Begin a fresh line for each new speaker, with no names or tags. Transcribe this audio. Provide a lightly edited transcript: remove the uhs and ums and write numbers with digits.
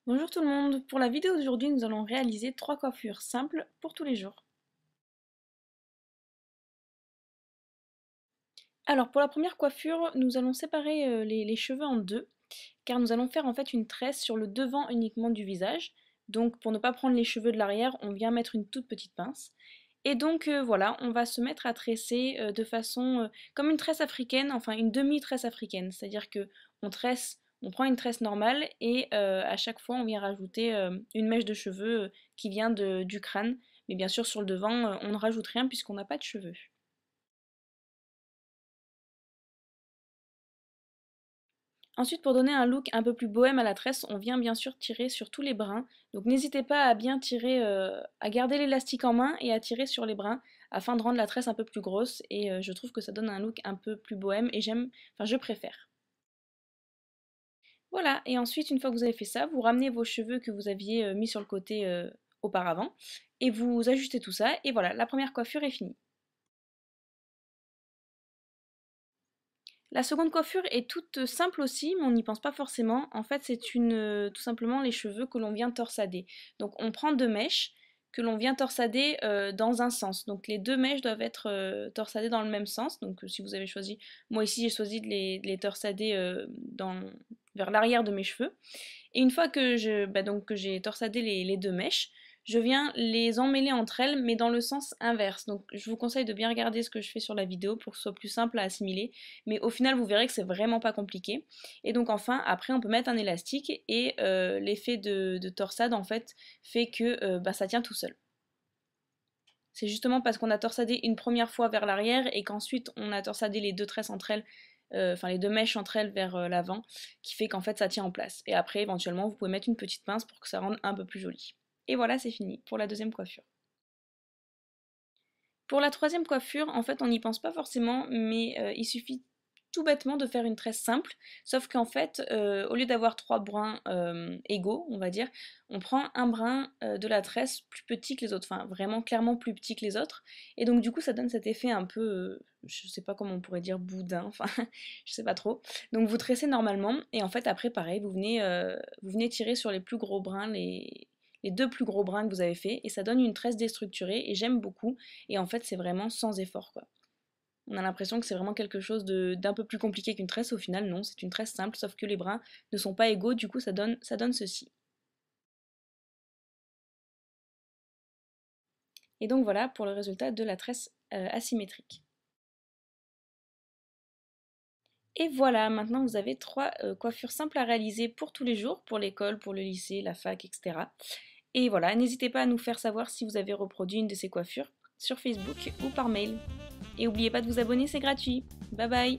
Bonjour tout le monde, pour la vidéo d'aujourd'hui nous allons réaliser 3 coiffures simples pour tous les jours. Alors pour la première coiffure, nous allons séparer les cheveux en deux, car nous allons faire en fait une tresse sur le devant uniquement du visage. Donc pour ne pas prendre les cheveux de l'arrière, on vient mettre une toute petite pince. Et donc voilà, on va se mettre à tresser de façon comme une tresse africaine, enfin une demi-tresse africaine, c'est-à-dire que on prend une tresse normale et à chaque fois on vient rajouter une mèche de cheveux qui vient du crâne, mais bien sûr sur le devant on ne rajoute rien puisqu'on n'a pas de cheveux. Ensuite, pour donner un look un peu plus bohème à la tresse, on vient bien sûr tirer sur tous les brins. Donc n'hésitez pas à bien tirer, à garder l'élastique en main et à tirer sur les brins afin de rendre la tresse un peu plus grosse. Et je trouve que ça donne un look un peu plus bohème et enfin je préfère. Voilà, et ensuite, une fois que vous avez fait ça, vous ramenez vos cheveux que vous aviez mis sur le côté auparavant et vous ajustez tout ça. Et voilà, la première coiffure est finie. La seconde coiffure est toute simple aussi, mais on n'y pense pas forcément. En fait, c'est tout simplement les cheveux que l'on vient torsader. Donc on prend deux mèches que l'on vient torsader dans un sens. Donc les deux mèches doivent être torsadées dans le même sens. Donc si vous avez choisi, moi ici j'ai choisi de les torsader vers l'arrière de mes cheveux. Et une fois que que j'ai torsadé les deux mèches, je viens les emmêler entre elles, mais dans le sens inverse. Donc je vous conseille de bien regarder ce que je fais sur la vidéo pour que ce soit plus simple à assimiler. Mais au final, vous verrez que c'est vraiment pas compliqué. Et donc enfin, après, on peut mettre un élastique et l'effet de torsade, en fait, fait que ça tient tout seul. C'est justement parce qu'on a torsadé une première fois vers l'arrière et qu'ensuite on a torsadé les deux tresses entre elles, enfin les deux mèches entre elles vers l'avant, qui fait qu'en fait ça tient en place. Et après, éventuellement, vous pouvez mettre une petite pince pour que ça rende un peu plus joli. Et voilà, c'est fini pour la deuxième coiffure. Pour la troisième coiffure, en fait, on n'y pense pas forcément, mais il suffit tout bêtement de faire une tresse simple, sauf qu'en fait, au lieu d'avoir trois brins égaux, on va dire, on prend un brin de la tresse plus petit que les autres, enfin vraiment clairement plus petit que les autres, et donc du coup ça donne cet effet un peu, je sais pas comment on pourrait dire boudin, enfin je sais pas trop. Donc vous tressez normalement, et en fait après pareil, vous venez tirer sur les plus gros brins, les deux plus gros brins que vous avez fait, et ça donne une tresse déstructurée, et j'aime beaucoup, et en fait c'est vraiment sans effort quoi. On a l'impression que c'est vraiment quelque chose d'un peu plus compliqué qu'une tresse, au final non, c'est une tresse simple, sauf que les brins ne sont pas égaux, du coup ça donne ceci. Et donc voilà pour le résultat de la tresse asymétrique. Et voilà, maintenant vous avez trois coiffures simples à réaliser pour tous les jours, pour l'école, pour le lycée, la fac, etc. Et voilà, n'hésitez pas à nous faire savoir si vous avez reproduit une de ces coiffures sur Facebook ou par mail. Et n'oubliez pas de vous abonner, c'est gratuit. Bye bye!